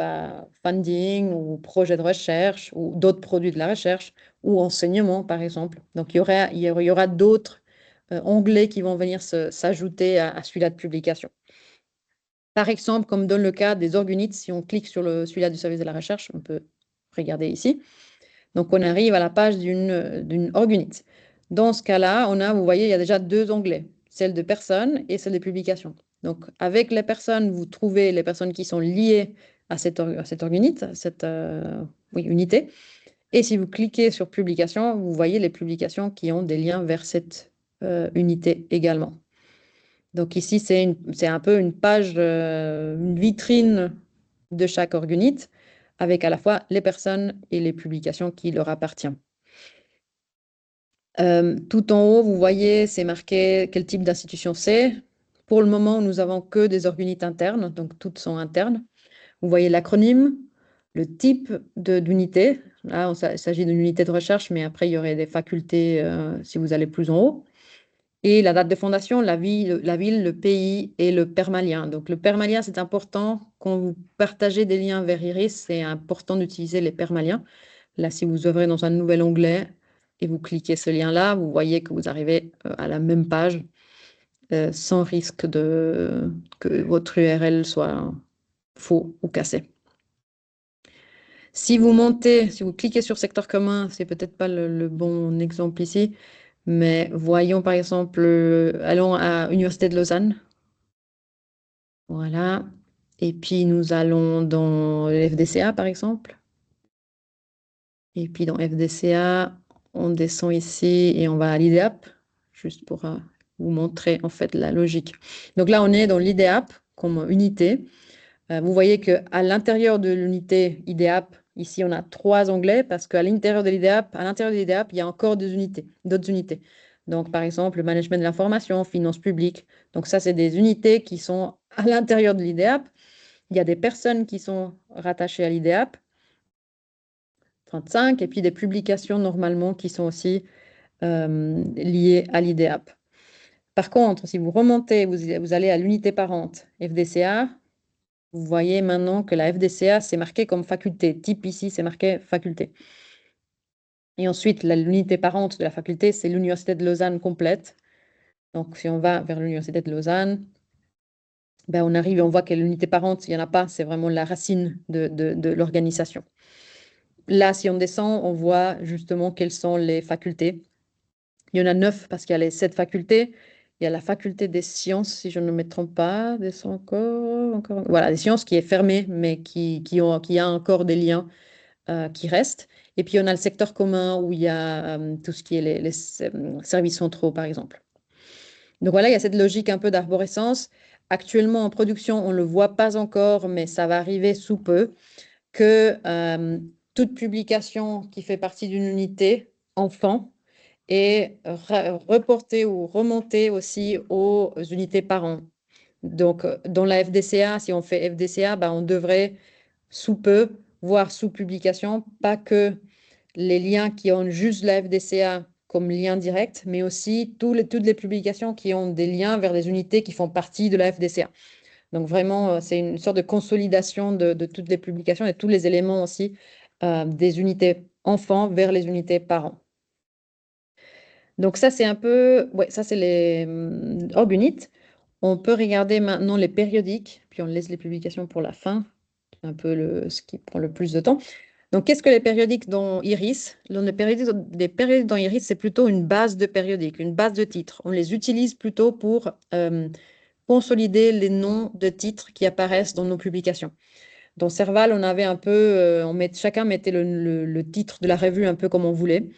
funding ou projet de recherche ou d'autres produits de la recherche ou enseignement par exemple. Donc il y aura d'autres onglets qui vont venir s'ajouter à celui-là de publication. Par exemple, comme dans le cas des orgunites, si on clique sur celui-là du service de la recherche, on peut regarder ici. Donc, on arrive à la page d'une orgunite. Dans ce cas-là, vous voyez, il y a déjà deux onglets, celle de personnes et celle de publications. Donc, avec les personnes, vous trouvez les personnes qui sont liées à cette orgunite, à cette unité. Et si vous cliquez sur publication, vous voyez les publications qui ont des liens vers cette unité également. Donc ici, c'est un peu une page, une vitrine de chaque orgunite, avec à la fois les personnes et les publications qui leur appartiennent. Tout en haut, vous voyez, c'est marqué quel type d'institution c'est. Pour le moment, nous avons que des orgunites internes, donc toutes sont internes. Vous voyez l'acronyme, le type d'unité. Là, il s'agit d'une unité de recherche, mais après, il y aurait des facultés si vous allez plus en haut. Et la date de fondation, la ville, le pays et le permalien. Donc, le permalien, c'est important. Quand vous partagez des liens vers Iris, c'est important d'utiliser les permaliens. Là, si vous ouvrez dans un nouvel onglet et vous cliquez ce lien-là, vous voyez que vous arrivez à la même page sans risque que votre URL soit faux ou cassé. Si vous cliquez sur secteur commun, c'est peut-être pas le bon exemple ici, mais voyons par exemple, allons à Université de Lausanne. Voilà. Et puis nous allons dans le FDCA par exemple. Et puis dans FDCA, on descend ici et on va à l'IDEAP, juste pour vous montrer en fait la logique. Donc là, on est dans l'IDEAP comme unité. Vous voyez qu'à l'intérieur de l'unité IDEAP, ici, on a trois onglets parce qu'à l'intérieur de l'IDEAP, il y a encore d'autres unités. Donc, par exemple, le management de l'information, finances publiques. Donc, ça, c'est des unités qui sont à l'intérieur de l'IDEAP. Il y a des personnes qui sont rattachées à l'IDEAP, 35, et puis des publications normalement qui sont aussi liées à l'IDEAP. Par contre, si vous remontez, vous allez à l'unité parente FDCA, vous voyez maintenant que la FDCA, c'est marqué comme faculté. Type ici, c'est marqué faculté. Et ensuite, l'unité parente de la faculté, c'est l'Université de Lausanne complète. Donc, si on va vers l'Université de Lausanne, ben, on arrive et on voit que l'unité parente, il n'y en a pas. C'est vraiment la racine de l'organisation. Là, si on descend, on voit justement quelles sont les facultés. Il y en a 9 parce qu'il y a les 7 facultés. Il y a la faculté des sciences, si je ne me trompe pas, voilà, des sciences qui est fermée, mais qui a encore des liens qui restent. Et puis, on a le secteur commun où il y a tout ce qui est les services centraux, par exemple. Donc voilà, il y a cette logique un peu d'arborescence. Actuellement, en production, on ne le voit pas encore, mais ça va arriver sous peu, que toute publication qui fait partie d'une unité enfant est reportée ou remontée aussi aux unités parents. Donc, dans la FDCA, si on fait FDCA, ben, on devrait sous peu, voire sous publication, pas que les liens qui ont juste la FDCA comme lien direct, mais aussi toutes les publications qui ont des liens vers des unités qui font partie de la FDCA. Donc vraiment, c'est une sorte de consolidation de toutes les publications et tous les éléments aussi des unités enfants vers les unités parents. Donc ça, c'est un peu, ouais, ça c'est les org unit. On peut regarder maintenant les périodiques, puis on laisse les publications pour la fin, un peu ce qui prend le plus de temps. Donc, qu'est-ce que les périodiques dans Iris? Les périodiques dans Iris, c'est plutôt une base de périodiques, une base de titres. On les utilise plutôt pour consolider les noms de titres qui apparaissent dans nos publications. Dans Serval, on avait un peu, chacun mettait le titre de la revue un peu comme on voulait.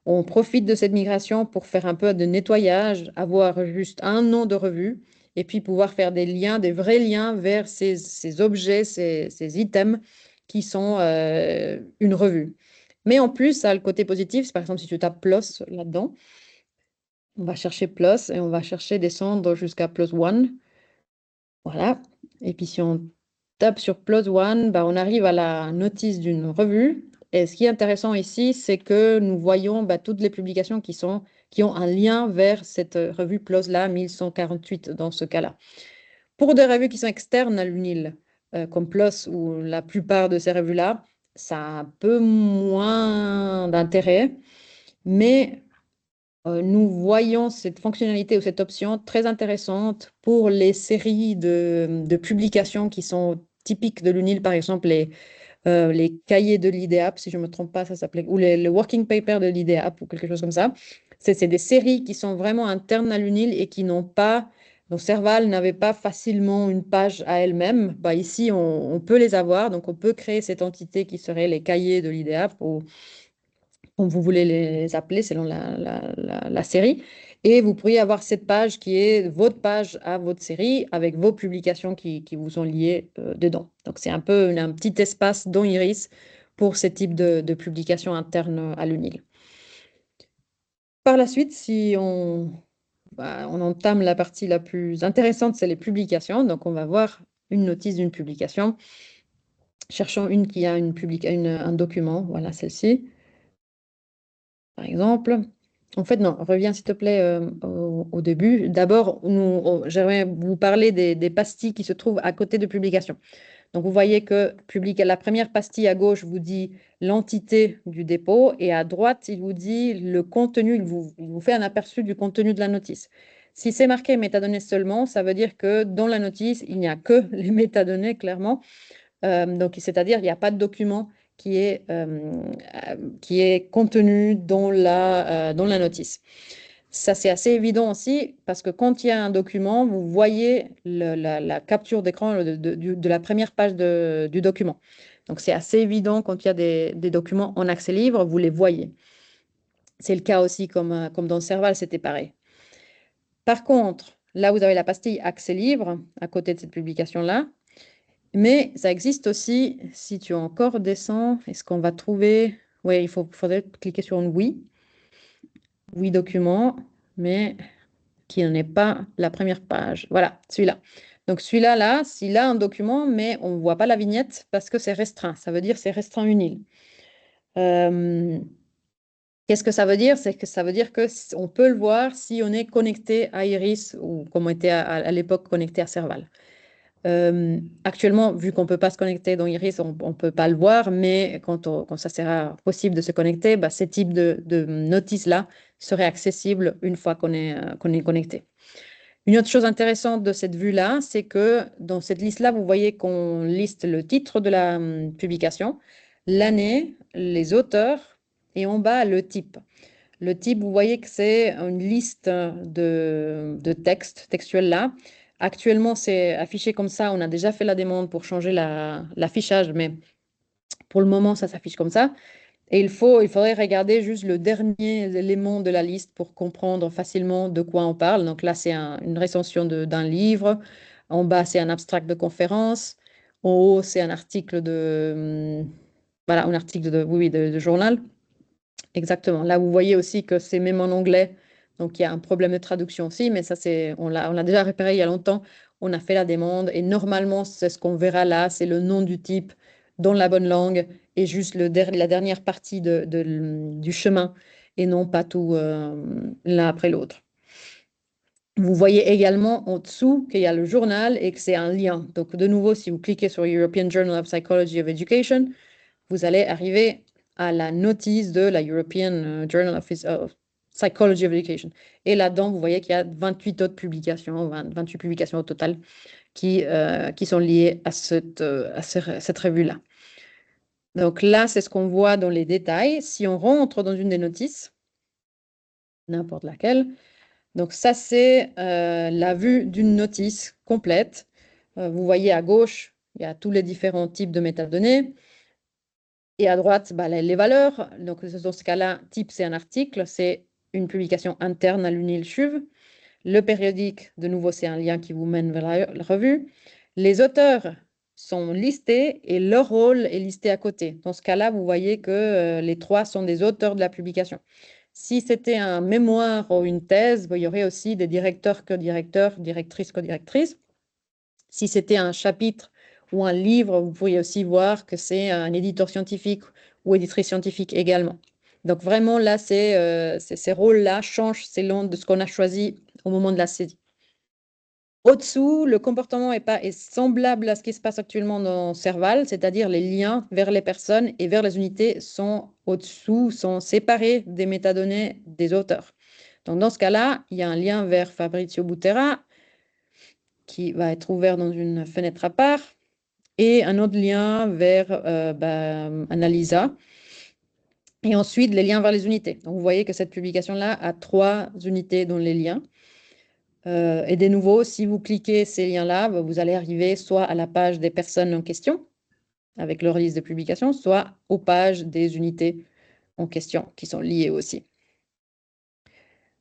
On profite de cette migration pour faire un peu de nettoyage, avoir juste un nom de revue et puis pouvoir faire des liens, des vrais liens vers ces objets, ces items qui sont une revue. Mais en plus, ça a le côté positif. Par exemple, si tu tapes PLOS là-dedans, on va chercher PLOS et on va chercher descendre jusqu'à PLOS ONE. Voilà. Et puis si on tape sur PLOS ONE, bah, on arrive à la notice d'une revue. Et ce qui est intéressant ici, c'est que nous voyons bah, toutes les publications qui ont un lien vers cette revue PLOS-là, 1148 dans ce cas-là. Pour des revues qui sont externes à l'UNIL, comme PLOS ou la plupart de ces revues-là, ça a un peu moins d'intérêt, mais nous voyons cette fonctionnalité ou cette option très intéressante pour les séries de publications qui sont typiques de l'UNIL, par exemple les cahiers de l'IDEAP, si je ne me trompe pas, ça s'appelait, ou le working paper de l'IDEAP ou quelque chose comme ça. C'est des séries qui sont vraiment internes à l'UNIL et qui n'ont pas, donc Serval n'avait pas facilement une page à elle-même. Bah, ici, on peut les avoir, donc on peut créer cette entité qui serait les cahiers de l'IDEAP ou comme vous voulez les appeler selon la série. Et vous pourriez avoir cette page qui est votre page à votre série avec vos publications qui vous sont liées dedans. Donc, c'est un peu un petit espace dans Iris pour ce type de publications internes à l'UNIL. Par la suite, si on entame la partie la plus intéressante, c'est les publications. Donc, on va voir une notice d'une publication. Cherchons une qui a un document. Voilà, celle-ci par exemple. En fait, non, reviens s'il te plaît au début. D'abord, j'aimerais vous parler des pastilles qui se trouvent à côté de publication. Donc, vous voyez que la première pastille à gauche vous dit l'entité du dépôt et à droite, il vous dit le contenu, il vous fait un aperçu du contenu de la notice. Si c'est marqué métadonnées seulement, ça veut dire que dans la notice, il n'y a que les métadonnées, clairement. Donc, c'est-à-dire, il n'y a pas de document qui est contenu dans la notice. Ça, c'est assez évident aussi parce que quand il y a un document, vous voyez la capture d'écran de la première page du document. Donc, c'est assez évident quand il y a des documents en accès libre, vous les voyez. C'est le cas aussi comme dans Serval, c'était pareil. Par contre, là, vous avez la pastille accès libre à côté de cette publication-là. Mais ça existe aussi, si tu encore descends, est-ce qu'on va trouver... Oui, faudrait cliquer sur un oui. Oui document, mais qui n'en est pas la première page. Voilà, celui-là. Donc celui-là, là, s'il a un document, mais on ne voit pas la vignette parce que c'est restreint. Ça veut dire c'est restreint UNIL. Qu'est-ce que ça veut dire? C'est que ça veut dire qu'on peut le voir si on est connecté à Iris ou comme on était à l'époque connecté à Serval. Actuellement, vu qu'on ne peut pas se connecter dans Iris, on ne peut pas le voir, mais quand ça sera possible de se connecter, bah, ces types de notices-là seraient accessibles une fois qu'on est connecté. Une autre chose intéressante de cette vue-là, c'est que dans cette liste-là, vous voyez qu'on liste le titre de la publication, l'année, les auteurs et en bas le type. Le type, vous voyez que c'est une liste de textes textuels là. Actuellement, c'est affiché comme ça. On a déjà fait la demande pour changer l'affichage, mais pour le moment, ça s'affiche comme ça. Et il faudrait regarder juste le dernier élément de la liste pour comprendre facilement de quoi on parle. Donc là, c'est une recension d'un livre. En bas, c'est un abstract de conférence. En haut, c'est un article voilà, un article oui, oui, de journal. Exactement. Là, vous voyez aussi que c'est même en anglais. Donc, il y a un problème de traduction aussi, mais ça, on l'a déjà repéré il y a longtemps. On a fait la demande et normalement, c'est ce qu'on verra là, c'est le nom du type dans la bonne langue et juste la dernière partie du chemin et non pas tout l'un après l'autre. Vous voyez également en dessous qu'il y a le journal et que c'est un lien. Donc, de nouveau, si vous cliquez sur European Journal of Psychology of Education, vous allez arriver à la notice de la European Journal of Psychology of Education. Et là-dedans, vous voyez qu'il y a 28 autres publications, 28 publications au total qui sont liées à cette revue-là. Donc là, c'est ce qu'on voit dans les détails. Si on rentre dans une des notices, n'importe laquelle, donc ça, c'est la vue d'une notice complète. Vous voyez à gauche, il y a tous les différents types de métadonnées. Et à droite, bah, les valeurs. Donc, dans ce cas-là, type, c'est un article, c'est une publication interne à l'UNILCHUV. Le périodique, de nouveau, c'est un lien qui vous mène vers la revue. Les auteurs sont listés et leur rôle est listé à côté. Dans ce cas-là, vous voyez que les trois sont des auteurs de la publication. Si c'était un mémoire ou une thèse, il y aurait aussi des directeurs, co-directeurs, directrices, co-directrices. Si c'était un chapitre ou un livre, vous pourriez aussi voir que c'est un éditeur scientifique ou éditrice scientifique également. Donc vraiment, là, ces rôles-là changent selon de ce qu'on a choisi au moment de la saisie. Au-dessous, le comportement est semblable à ce qui se passe actuellement dans Serval, c'est-à-dire les liens vers les personnes et vers les unités sont au-dessous, sont séparés des métadonnées des auteurs. Donc dans ce cas-là, il y a un lien vers Fabrizio Butera qui va être ouvert dans une fenêtre à part et un autre lien vers Analysa. Et ensuite, les liens vers les unités. Donc, vous voyez que cette publication-là a 3 unités dans les liens. Et de nouveau, si vous cliquez ces liens-là, vous allez arriver soit à la page des personnes en question, avec leur liste de publications, soit aux pages des unités en question, qui sont liées aussi.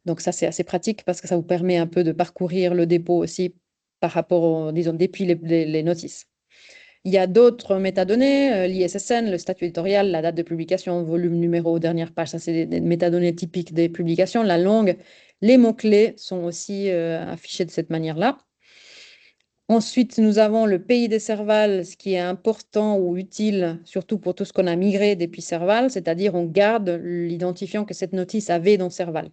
Donc ça, c'est assez pratique parce que ça vous permet un peu de parcourir le dépôt aussi par rapport, disons, depuis les notices. Il y a d'autres métadonnées, l'ISSN, le statut éditorial, la date de publication, volume, numéro, dernière page, ça c'est des métadonnées typiques des publications. La langue, les mots-clés sont aussi affichés de cette manière-là. Ensuite, nous avons le pays des Serval, ce qui est important ou utile, surtout pour tout ce qu'on a migré depuis Serval, c'est-à-dire on garde l'identifiant que cette notice avait dans Serval.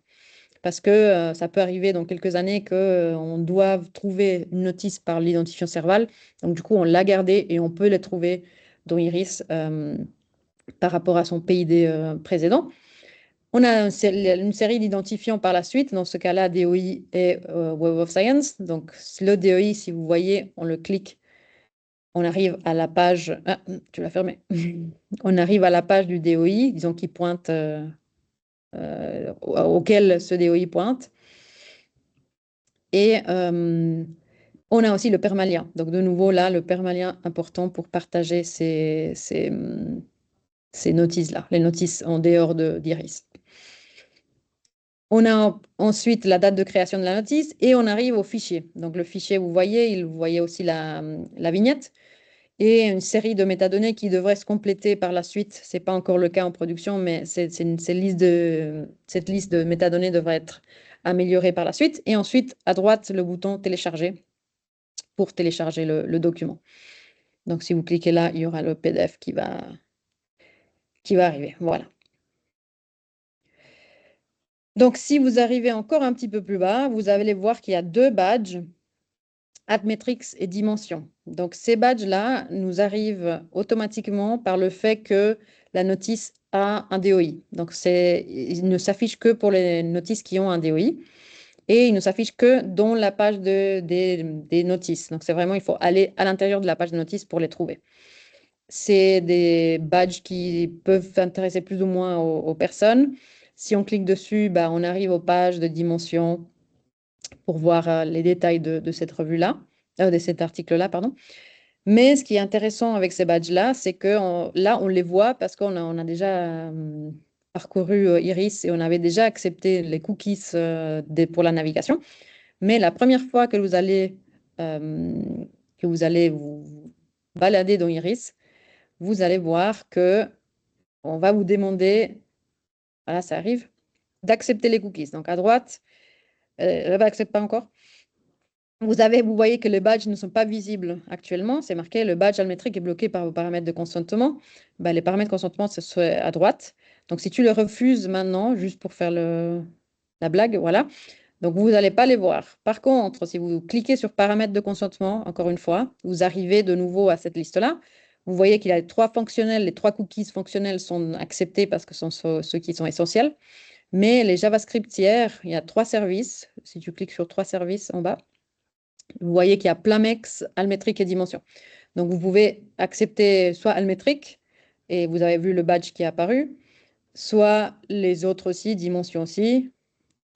Parce que ça peut arriver dans quelques années qu'on doive trouver une notice par l'identifiant Serval. Donc, du coup, on l'a gardé et on peut la trouver dans Iris par rapport à son PID précédent. On a une série d'identifiants par la suite. Dans ce cas-là, DOI et Web of Science. Donc, le DOI, si vous voyez, on le clique, on arrive à la page... Ah, tu l'as fermé. On arrive à la page du DOI, disons, qui pointe... auquel ce DOI pointe. Et on a aussi le permalien. Donc, de nouveau, là, le permalien important pour partager ces notices-là, les notices en dehors d'Iris. On a ensuite la date de création de la notice et on arrive au fichier. Donc, le fichier, vous voyez aussi la vignette et une série de métadonnées qui devraient se compléter par la suite. Ce n'est pas encore le cas en production, mais cette liste de métadonnées devrait être améliorée par la suite. Et ensuite, à droite, le bouton télécharger pour télécharger le document. Donc, si vous cliquez là, il y aura le PDF qui va arriver. Voilà. Donc, si vous arrivez encore un petit peu plus bas, vous allez voir qu'il y a 2 badges, Admetrix et Dimension. Donc, ces badges-là nous arrivent automatiquement par le fait que la notice a un DOI. Donc, il ne s'affiche que pour les notices qui ont un DOI. Et il ne s'affiche que dans la page des notices. Donc, c'est vraiment, il faut aller à l'intérieur de la page de notices pour les trouver. C'est des badges qui peuvent intéresser plus ou moins aux personnes. Si on clique dessus, bah, on arrive aux pages de dimension pour voir les détails de cette revue-là, de cet article-là, pardon. Mais ce qui est intéressant avec ces badges-là, c'est que là, on les voit parce qu'on a déjà parcouru Iris et on avait déjà accepté les cookies pour la navigation. Mais la première fois euh, que vous allez vous balader dans Iris, vous allez voir que on va vous demander, voilà, ça arrive, d'accepter les cookies. Donc à droite, là-bas, accepte pas encore. Vous voyez que les badges ne sont pas visibles actuellement. C'est marqué le badge Almetric est bloqué par vos paramètres de consentement. Ben, les paramètres de consentement, ce serait à droite. Donc, si tu le refuses maintenant, juste pour faire la blague, voilà. Donc, vous n'allez pas les voir. Par contre, si vous cliquez sur paramètres de consentement, encore une fois, vous arrivez de nouveau à cette liste-là. Vous voyez qu'il y a les trois fonctionnels, les trois cookies fonctionnels sont acceptés parce que ce sont ceux qui sont essentiels. Mais les JavaScript tiers, il y a trois services. Si tu cliques sur trois services en bas, vous voyez qu'il y a Plamex, Almetric et Dimension. Donc, vous pouvez accepter soit Almetric, et vous avez vu le badge qui est apparu, soit les autres aussi, Dimension aussi,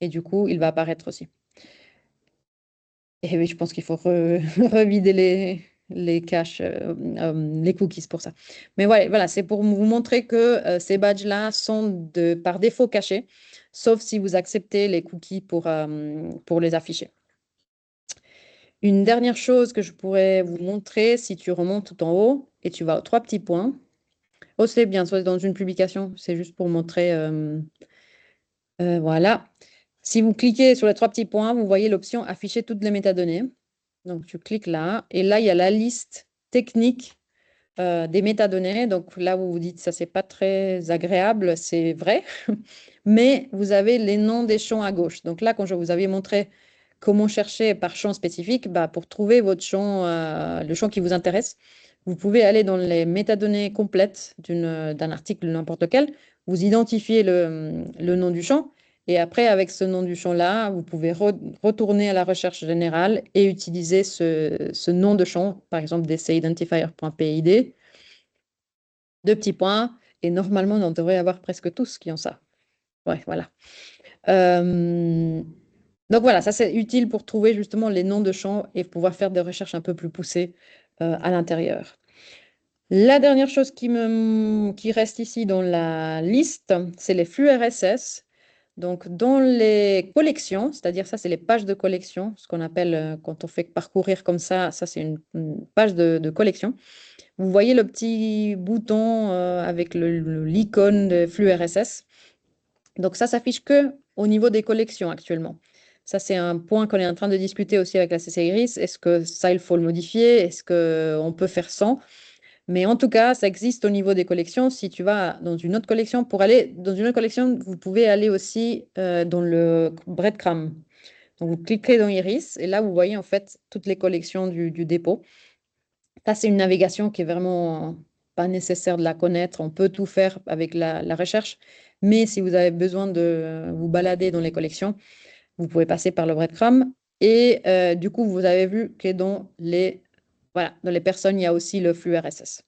et du coup, il va apparaître aussi. Et oui, je pense qu'il faut revider les caches, les cookies pour ça. Mais voilà, c'est pour vous montrer que ces badges-là sont par défaut cachés, sauf si vous acceptez les cookies pour les afficher. Une dernière chose que je pourrais vous montrer, si tu remontes tout en haut et tu vas aux trois petits points. Oh, c'est bien, soit dans une publication, c'est juste pour montrer. Voilà. Si vous cliquez sur les trois petits points, vous voyez l'option afficher toutes les métadonnées. Donc, tu cliques là. Et là, il y a la liste technique des métadonnées. Donc là, vous vous dites, ça, c'est pas très agréable, c'est vrai. Mais vous avez les noms des champs à gauche. Donc là, quand je vous avais montré comment chercher par champ spécifique, bah, pour trouver votre champ, le champ qui vous intéresse, vous pouvez aller dans les métadonnées complètes d'un article n'importe lequel, vous identifiez le nom du champ, et après, avec ce nom du champ-là, vous pouvez retourner à la recherche générale et utiliser ce nom de champ, par exemple dcidentifier.pid, deux petits points, et normalement, on devrait avoir presque tous qui ont ça. Ouais, voilà. Donc voilà, ça c'est utile pour trouver justement les noms de champs et pouvoir faire des recherches un peu plus poussées à l'intérieur. La dernière chose qui reste ici dans la liste, c'est les flux RSS. Donc dans les collections, c'est-à-dire ça c'est les pages de collection, ce qu'on appelle quand on fait parcourir comme ça c'est une page de collection. Vous voyez le petit bouton avec l'icône de flux RSS. Donc ça s'affiche que au niveau des collections actuellement. Ça, c'est un point qu'on est en train de discuter aussi avec la CC Iris. Est-ce que ça, il faut le modifier? Est-ce qu'on peut faire sans? Mais en tout cas, ça existe au niveau des collections. Si tu vas dans une autre collection, pour aller dans une autre collection, vous pouvez aller aussi dans le breadcrumb. Donc, vous cliquez dans Iris et là, vous voyez en fait toutes les collections du dépôt. Ça, c'est une navigation qui est vraiment pas nécessaire de la connaître. On peut tout faire avec la recherche. Mais si vous avez besoin de vous balader dans les collections, vous pouvez passer par le breadcrumb. Et du coup, vous avez vu que voilà, dans les personnes, il y a aussi le flux RSS.